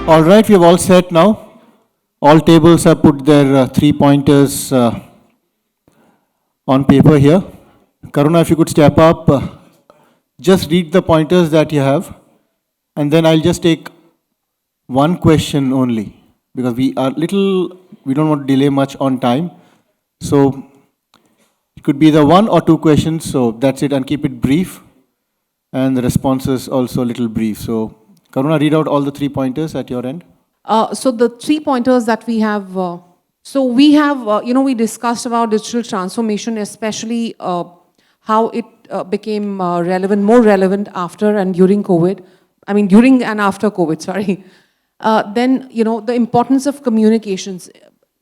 All right, we have all set now. All tables have put their 3 pointers on paper here. Karuna, if you could step up, just read the pointers that you have, and then I'll just take one question only because we don't want to delay much on time. So it could be the one or two questions, so that's it, and keep it brief. And the responses also a little brief. So Karuna, read out all the 3 pointers at your end. So the 3 pointers that we have, we discussed about digital transformation, especially how it became more relevant after and during COVID. During and after COVID, sorry. Then, the importance of communications,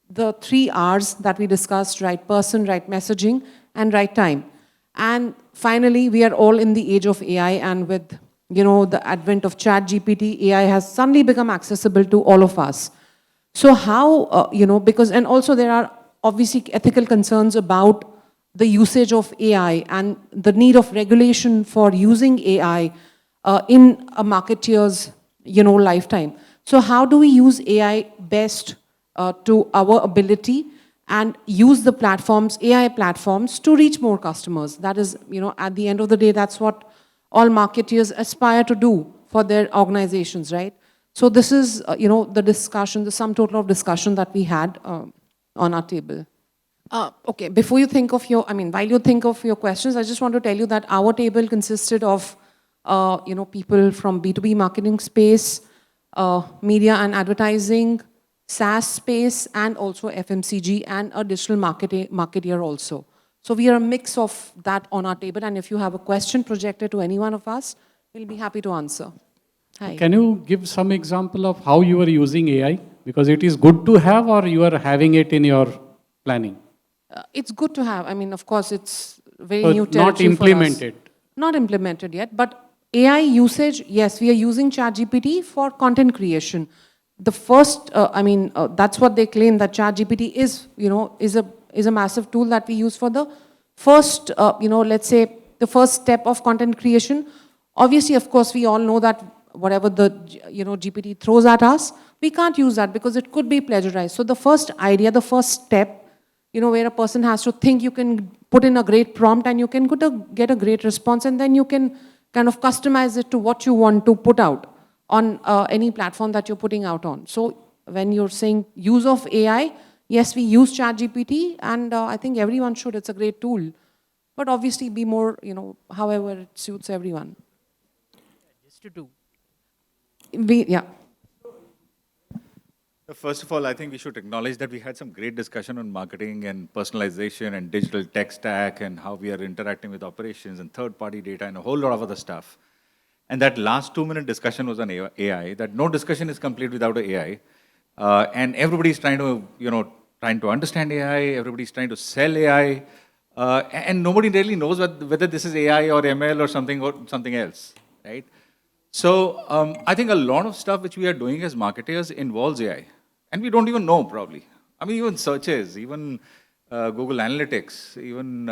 the 3 Rs that we discussed, right person, right messaging, and right time. And finally, we are all in the age of AI, and with the advent of ChatGPT, AI has suddenly become accessible to all of us. So how, and also there are obviously ethical concerns about the usage of AI and the need of regulation for using AI in a marketeer's, lifetime. So how do we use AI best to our ability and use the platforms, AI platforms, to reach more customers? That is, at the end of the day, that's what all marketeers aspire to do for their organizations, right? So this is, the discussion, the sum total of discussion that we had on our table. Okay, before you think of while you think of your questions, I just want to tell you that our table consisted of, people from B2B marketing space, media and advertising, SaaS space, and also FMCG, and a digital marketeer also. So we are a mix of that on our table, and if you have a question projected to any one of us, we'll be happy to answer. Hi. Can you give some example of how you are using AI? Because it is good to have, or you are having it in your planning? It's good to have. Of course, it's very So new territory not implemented. for us. Not implemented yet, but AI usage, yes, we are using ChatGPT for content creation. The first, that's what they claim, that ChatGPT is a massive tool that we use for the first, let's say, the first step of content creation. Obviously, of course, we all know that whatever the, GPT throws at us, we can't use that because it could be plagiarized. So the first idea, the first step, where a person has to think, you can put in a great prompt and you can get a great response, and then you can kind of customize it to what you want to put out on any platform that you're putting out on. So when you're saying use of AI, yes, we use ChatGPT, and I think everyone should. It's a great tool. But obviously be more, however it suits everyone. Just to do. Yeah. First of all, I think we should acknowledge that we had some great discussion on marketing and personalization and digital tech stack and how we are interacting with operations and third-party data and a whole lot of other stuff. And that last 2-minute discussion was on AI, that no discussion is complete without AI. And everybody's trying to understand AI, everybody's trying to sell AI, and nobody really knows whether this is AI or ML or something else, right? So I think a lot of stuff which we are doing as marketers involves AI. And we don't even know, probably. Even searches, even Google Analytics, even,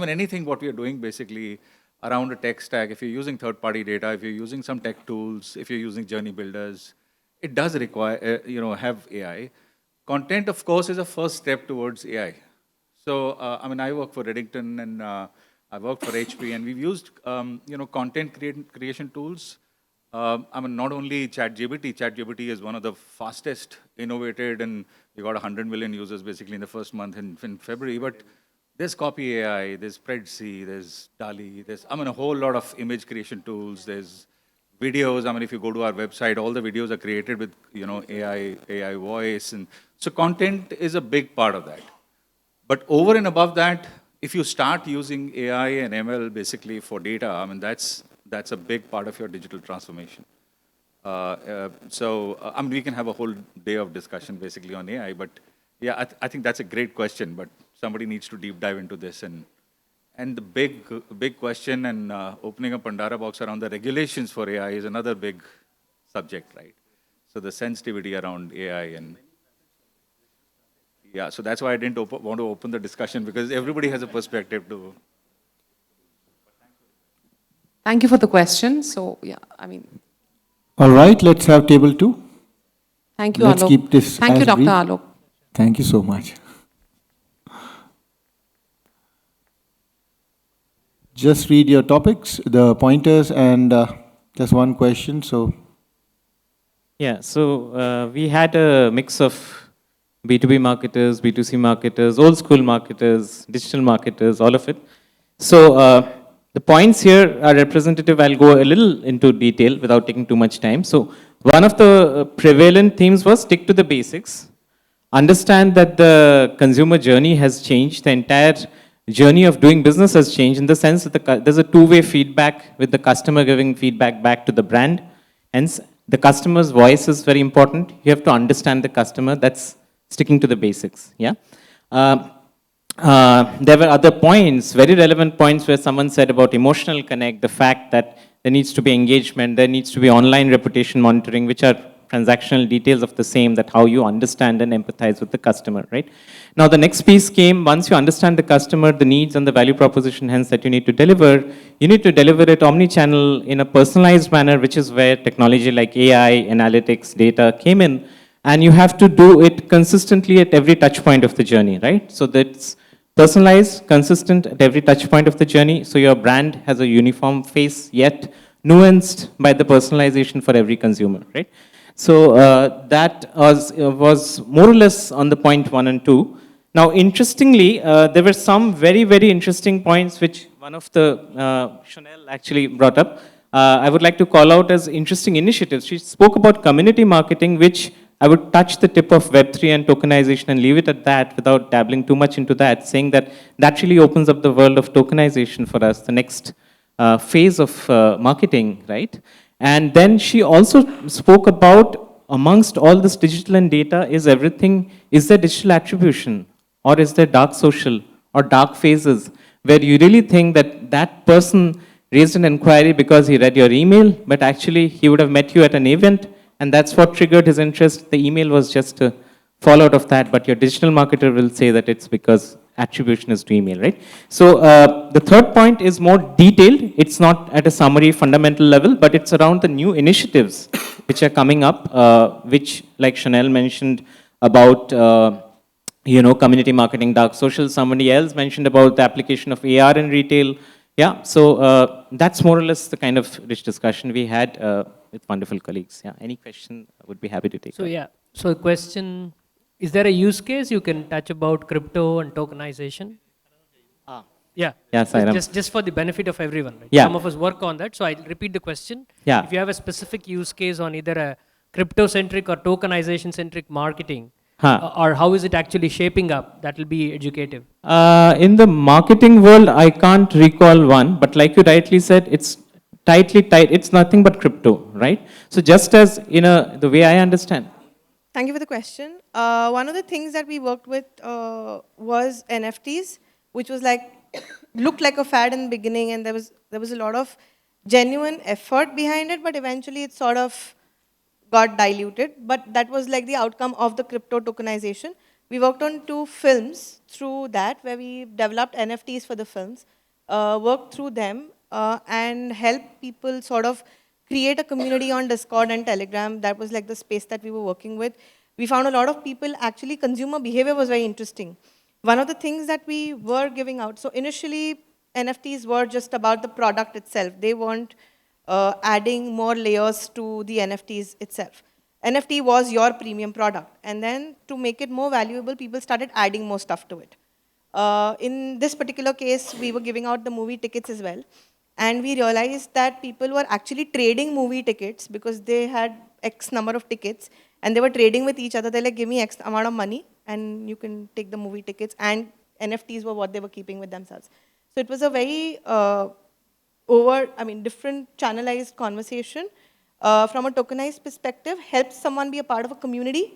anything what we are doing basically around a tech stack. If you're using third-party data, if you're using some tech tools, if you're using journey builders, it does require, have AI. Content, of course, is a first step towards AI. So, I work for Redington, and I work for HP, and we've used, content creation tools. Not only ChatGPT is one of the fastest innovated, and we got 100 million users basically in the first month in February, but there's Copy AI, there's Spreadsheet, there's DALL-E, there's, a whole lot of image creation tools, there's videos. If you go to our website, all the videos are created with, AI voice. And so content is a big part of that. But over and above that, if you start using AI and ML basically for data, that's a big part of your digital transformation. We can have a whole day of discussion basically on AI, but yeah, I think that's a great question, but somebody needs to deep dive into this. And the big question and opening a Pandora box around the regulations for AI is another big subject, right? So the sensitivity around AI and... Yeah, so that's why I didn't want to open the discussion, because everybody has a perspective to... Thank you for the question. So, yeah, All right, let's have table 2. Thank you, Let's Alok. keep this Thank you, as Dr. brief. Alok. Thank you so much. Just read your topics, the pointers, and just one question. So, Yeah, so we had a mix of B2B marketers, B2C marketers, old school marketers, digital marketers, all of it. So the points here are representative. I'll go a little into detail without taking too much time. So one of the prevalent themes was stick to the basics. Understand that the consumer journey has changed. The entire journey of doing business has changed in the sense that there's a two-way feedback with the customer giving feedback back to the brand. Hence, the customer's voice is very important. You have to understand the customer. That's sticking to the basics. Yeah. There were other points, very relevant points, where someone said about emotional connect, the fact that there needs to be engagement, there needs to be online reputation monitoring, which are transactional details of the same, that how you understand and empathize with the customer, right? Now, the next piece came, once you understand the customer, the needs and the value proposition, hence, that you need to deliver it omni-channel in a personalized manner, which is where technology like AI, analytics, data came in, and you have to do it consistently at every touch point of the journey, right? So that's personalized, consistent at every touch point of the journey, so your brand has a uniform face, yet nuanced by the personalization for every consumer, right? So that was more or less on the point 1 and 2. Now, interestingly, there were some very, very interesting points which one of the, Chanel actually brought up. I would like to call out as interesting initiatives. She spoke about community marketing, which I would touch the tip of Web3 and tokenization and leave it at that without dabbling too much into that, saying that that really opens up the world of tokenization for us, the next phase of marketing, right? And then she also spoke about, amongst all this digital and data, is there digital attribution, or is there dark social or dark phases, where you really think that that person raised an inquiry because he read your email, but actually he would have met you at an event, and that's what triggered his interest. The email was just a fallout of that, but your digital marketer will say that it's because attribution is to email, right? So the third point is more detailed. It's not at a summary fundamental level, but it's around the new initiatives which are coming up, which, like Chanel mentioned about, community marketing, dark social. Somebody else mentioned about the application of AR in retail. Yeah, so that's more or less the kind of rich discussion we had with wonderful colleagues. Yeah, any question, I would be happy to take. So yeah, so a question, is there a use case you can touch about crypto and tokenization? Yeah. Yeah, Sairam. Just for the benefit of everyone, right? Yeah. Some of us work on that, so I'll repeat the question. Yeah. If you have a specific use case on either a crypto-centric or tokenization-centric marketing, or how is it actually shaping up, that will be educative. In the marketing world, I can't recall one, but like you rightly said, it's tightly tied. It's nothing but crypto, right? So just as the way I understand. Thank you for the question. One of the things that we worked with was NFTs, which was looked like a fad in the beginning, and there was a lot of genuine effort behind it, but eventually it sort of got diluted. But that was like the outcome of the crypto tokenization. We worked on 2 films through that, where we developed NFTs for the films, worked through them, and helped people sort of create a community on Discord and Telegram. That was like the space that we were working with. We found a lot of people, actually consumer behavior was very interesting. One of the things that we were giving out, so initially NFTs were just about the product itself. They weren't adding more layers to the NFTs itself. NFT was your premium product. And then to make it more valuable, people started adding more stuff to it. In this particular case, we were giving out the movie tickets as well. And we realized that people were actually trading movie tickets because they had X number of tickets and they were trading with each other. They're like, give me X amount of money and you can take the movie tickets. And NFTs were what they were keeping with themselves. So it was a very different channelized conversation. From a tokenized perspective, helps someone be a part of a community,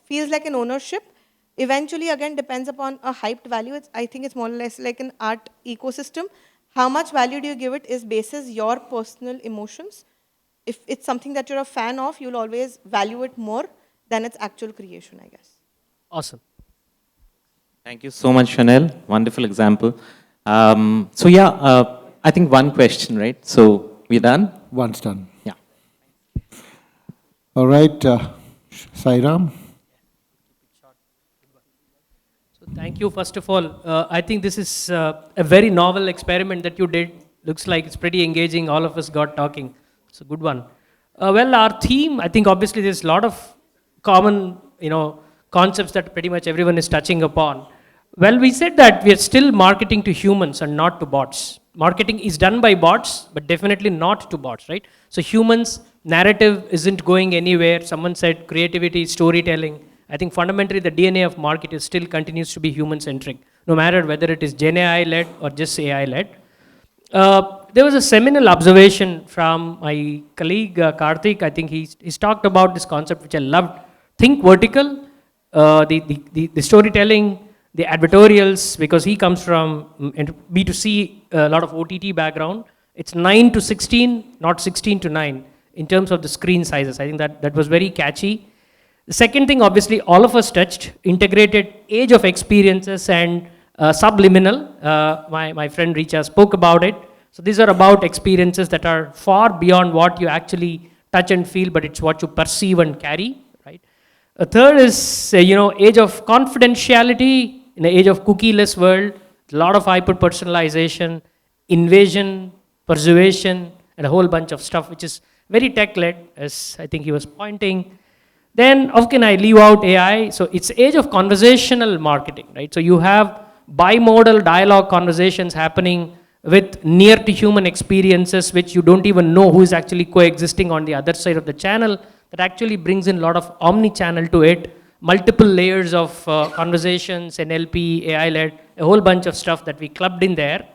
feels like an ownership. Eventually, again, depends upon a hyped value. I think it's more or less like an art ecosystem. How much value do you give it is basis your personal emotions. If it's something that you're a fan of, you'll always value it more than its actual creation, I guess. Awesome. Thank you so much, Chanel. Wonderful example. I think one question, right? So we're done? one's done. Yeah. All right. Sairam? So thank you, first of all. I think this is a very novel experiment that you did. Looks like it's pretty engaging. All of us got talking. It's a good one. Well, our theme, I think obviously there's a lot of common, concepts that pretty much everyone is touching upon. Well, we said that we are still marketing to humans and not to bots. Marketing is done by bots, but definitely not to bots, right? So humans, narrative isn't going anywhere. Someone said creativity, storytelling. I think fundamentally the DNA of market is still continues to be human-centric, no matter whether it is Gen AI-led or just AI-led. There was a seminal observation from my colleague Karthik. I think he's talked about this concept which I loved. Think vertical, the storytelling, the advertorials, because he comes from B2C, a lot of OTT background. It's 9 to 16, not 16 to 9, in terms of the screen sizes. I think that was very catchy. The second thing, obviously, all of us touched, integrated age of experiences and subliminal. My friend Richa spoke about it. So these are about experiences that are far beyond what you actually touch and feel, but it's what you perceive and carry, right? A third is, age of confidentiality. In the age of cookie-less world, a lot of hyper-personalization, invasion, persuasion, and a whole bunch of stuff, which is very tech-led, as I think he was pointing. Then, how can I leave out AI? So it's age of conversational marketing, right? So you have bimodal dialogue conversations happening with near to human experiences, which you don't even know who is actually coexisting on the other side of the channel. That actually brings in a lot of omni-channel to it, multiple layers of conversations, NLP, AI-led, a whole bunch of stuff that we clubbed in there.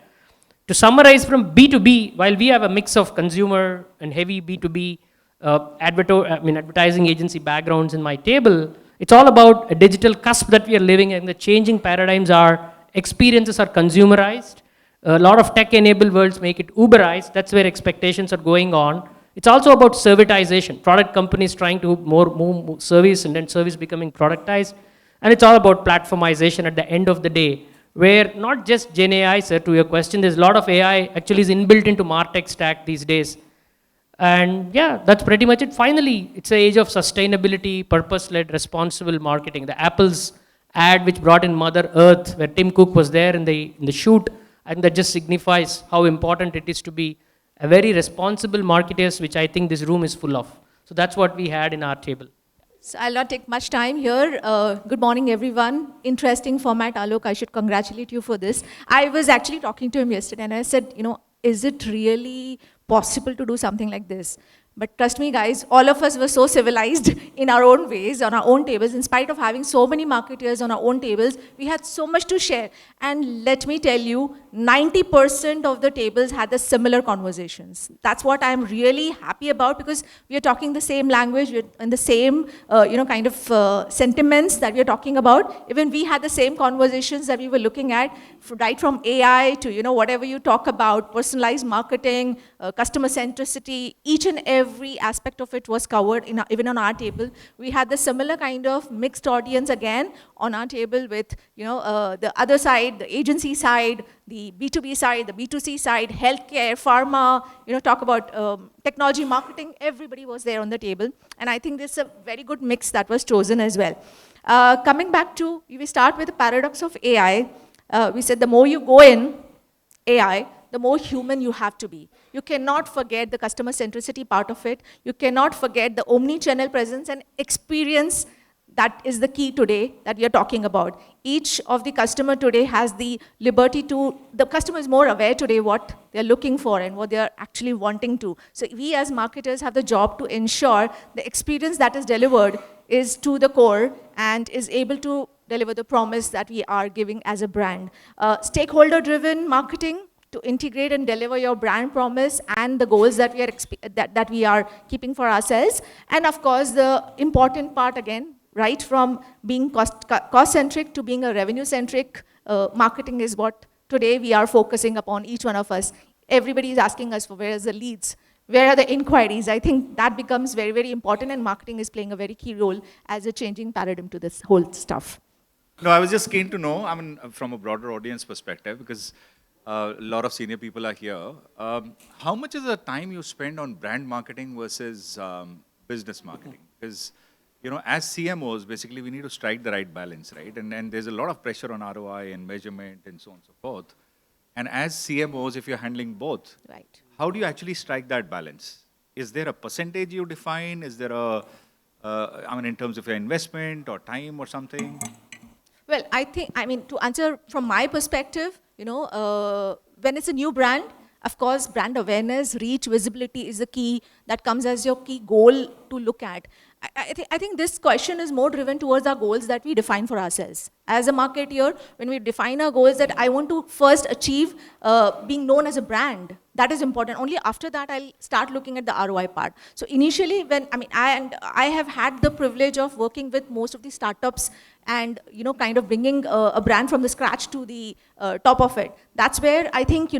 To summarize from B2B, while we have a mix of consumer and heavy B2B advertising agency backgrounds in my table, it's all about a digital cusp that we are living in. The changing paradigms are, experiences are consumerized. A lot of tech-enabled worlds make it Uberized. That's where expectations are going on. It's also about servitization. Product companies trying to move service and then service becoming productized. And it's all about platformization at the end of the day, where not just Gen AI, sir, to your question, there's a lot of AI actually is inbuilt into MarTech stack these days. And yeah, that's pretty much it. Finally, it's the age of sustainability, purpose-led, responsible marketing. The Apple's ad which brought in Mother Earth, where Tim Cook was there in the shoot, and that just signifies how important it is to be a very responsible marketers, which I think this room is full of. So that's what we had in our table. So I'll not take much time here. Good morning, everyone. Interesting format, Alok. I should congratulate you for this. I was actually talking to him yesterday, and I said, is it really possible to do something like this? But trust me, guys, all of us were so civilized in our own ways, on our own tables. In spite of having so many marketers on our own tables, we had so much to share. And let me tell you, 90% of the tables had the similar conversations. That's what I'm really happy about, because we are talking the same language, we're in the same, kind of sentiments that we are talking about. Even we had the same conversations that we were looking at, right from AI to, whatever you talk about, personalized marketing, customer centricity, each and every aspect of it was covered even on our table. We had the similar kind of mixed audience again on our table with, the other side, the agency side, the B2B side, the B2C side, healthcare, pharma, talk about technology, marketing, everybody was there on the table. And I think this is a very good mix that was chosen as well. Coming back to, we start with the paradox of AI. We said the more you go in AI, the more human you have to be. You cannot forget the customer centricity part of it. You cannot forget the omni-channel presence and experience. That is the key today that we are talking about. Each of the customer today has the liberty to, the customer is more aware today what they're looking for and what they're actually wanting to. So we as marketers have the job to ensure the experience that is delivered is to the core and is able to deliver the promise that we are giving as a brand. Stakeholder-driven marketing, to integrate and deliver your brand promise and the goals that we are keeping for ourselves. And of course, the important part again, right from being cost-centric to being a revenue-centric, marketing is what today we are focusing upon, each one of us. Everybody is asking us for where is the leads, where are the inquiries. I think that becomes very, very important, and marketing is playing a very key role as a changing paradigm to this whole stuff. No, I was just keen to know, from a broader audience perspective, because a lot of senior people are here. How much is the time you spend on brand marketing versus business marketing? Because you know, as CMOs, basically we need to strike the right balance, right? And there's a lot of pressure on ROI and measurement and so on and so forth. And as CMOs, if you're handling both, Right. how do you actually strike that balance? Is there a percentage you define? Is there a, I mean, in terms of your investment or time or something? Well, I mean, to answer from my perspective, when it's a new brand, of course, brand awareness, reach, visibility is the key that comes as your key goal to look at. I think this question is more driven towards our goals that we define for ourselves. As a marketeer, when we define our goals that I want to first achieve being known as a brand, that is important. Only after that, I'll start looking at the ROI part. So initially, I have had the privilege of working with most of the startups and, kind of bringing a brand from the scratch to the top of it. That's where I think,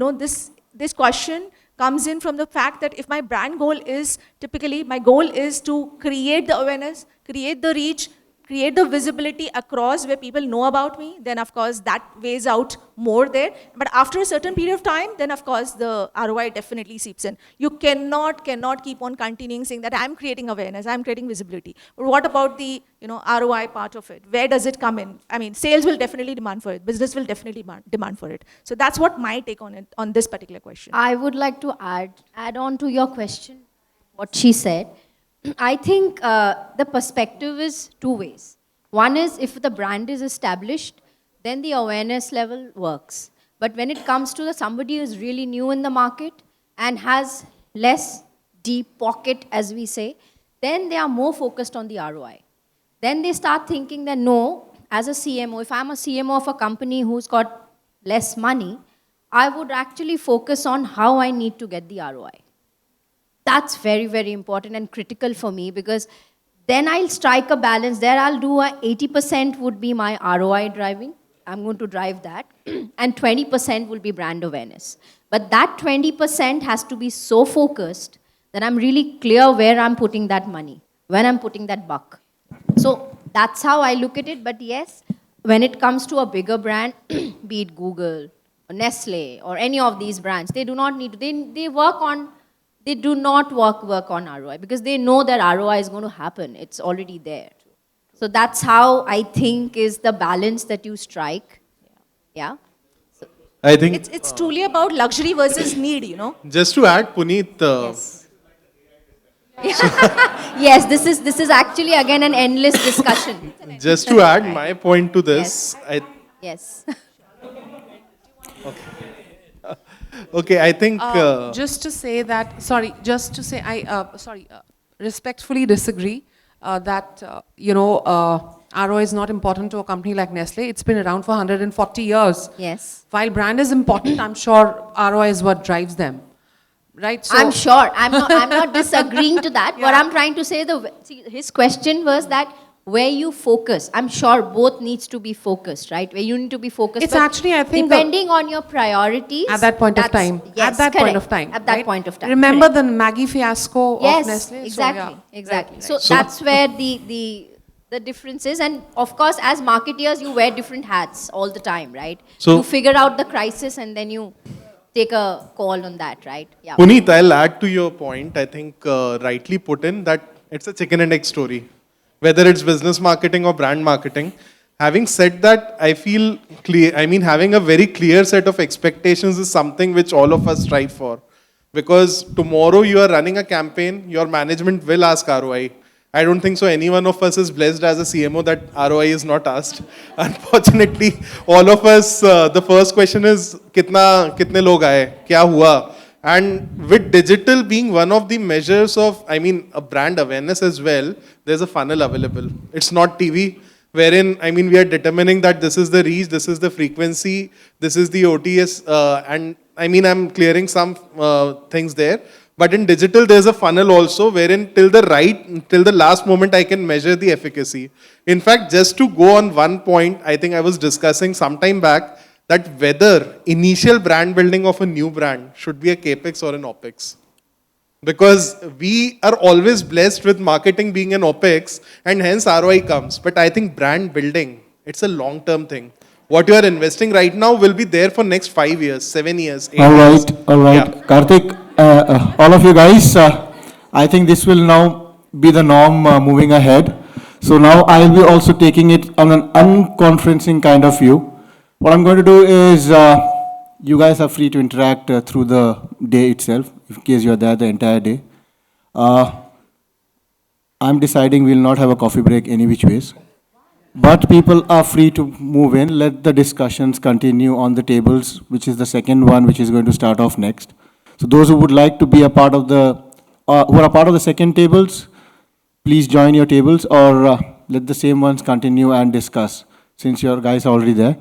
this question comes in from the fact that if my brand goal is, typically my goal is to create the awareness, create the reach, create the visibility across where people know about me, then of course that weighs out more there. But after a certain period of time, then of course the ROI definitely seeps in. You cannot keep on continuing saying that I'm creating awareness, I'm creating visibility. But what about the ROI part of it? Where does it come in? I mean, sales will definitely demand for it. Business will definitely demand for it. So that's what my take on it, on this particular question. I would like to add on to your question, what she said. I think the perspective is two ways. One is if the brand is established, then the awareness level works. But when it comes to somebody who is really new in the market and has less deep pocket, as we say, then they are more focused on the ROI. Then they start thinking that no, as a CMO, if I'm a CMO of a company who's got less money, I would actually focus on how I need to get the ROI. That's very, very important and critical for me because then I'll strike a balance. There I'll do 80% would be my ROI driving. I'm going to drive that. And 20% will be brand awareness. But that 20% has to be so focused that I'm really clear where I'm putting that money, when I'm putting that buck. So that's how I look at it. But yes, when it comes to a bigger brand, be it Google or Nestle or any of these brands, they do not need to, they do not work on ROI because they know that ROI is going to happen. It's already there. So that's how I think is the balance that you strike. Yeah. I think It's truly about luxury versus need, just to add, Puneet, Yes. Yes, this is actually again an endless discussion. just to add my point to this, Yes. okay, I think Just to say that, respectfully disagree that, ROI is not important to a company like Nestle. It's been around for 140 years. Yes. While brand is important, I'm sure ROI is what drives them. Right? So I'm sure. I'm not disagreeing to that. What I'm trying to say, his question was that where you focus. I'm sure both needs to be focused, right? Where you need to be focused. It's but actually, I think, depending on your priorities. at that point of time. Yes, at that correct. point of time. At that right? point of time. Remember correct. the Maggie fiasco of Yes, Nestle? exactly, So, yeah. exactly. Right, So, right. that's where the difference is. And of course, as marketeers, you wear different hats all the time, right? So- you figure out the crisis and then you take a call on that, right? Yeah. Puneet, I'll add to your point. I think rightly put in that it's a chicken and egg story, whether it's business marketing or brand marketing. Having said that, I feel clear. I mean, having a very clear set of expectations is something which all of us strive for. Because tomorrow you are running a campaign, your management will ask ROI. I don't think so any one of us is blessed as a CMO that ROI is not asked. Unfortunately, all of us, the first question is, kitne log aaye? Kya hua? And with digital being one of the measures of, I mean, a brand awareness as well, there's a funnel available. It's not TV, wherein, I mean, we are determining that this is the reach, this is the frequency, this is the OTS, and I mean, I'm clearing some things there. But in digital, there's a funnel also wherein till the last moment, I can measure the efficacy. In fact, just to go on one point, I think I was discussing some time back that whether initial brand building of a new brand should be a capex or an opex. Because we are always blessed with marketing being an opex and hence ROI comes. But I think brand building, it's a long-term thing. What you are investing right now will be there for next 5 years, 7 years, 8 years. All right. Yeah. Karthik, all of you guys, I think this will now be the norm moving ahead. So now I'll be also taking it on an unconferencing kind of view. What I'm going to do is, you guys are free to interact through the day itself, in case you're there the entire day. I'm deciding we'll not have a coffee break any which ways. But people are free to move in. Let the discussions continue on the tables, which is the second one, which is going to start off next. So those who would like to be a part of the, who are a part of the second tables, please join your tables, or let the same ones continue and discuss, since your guys are already there.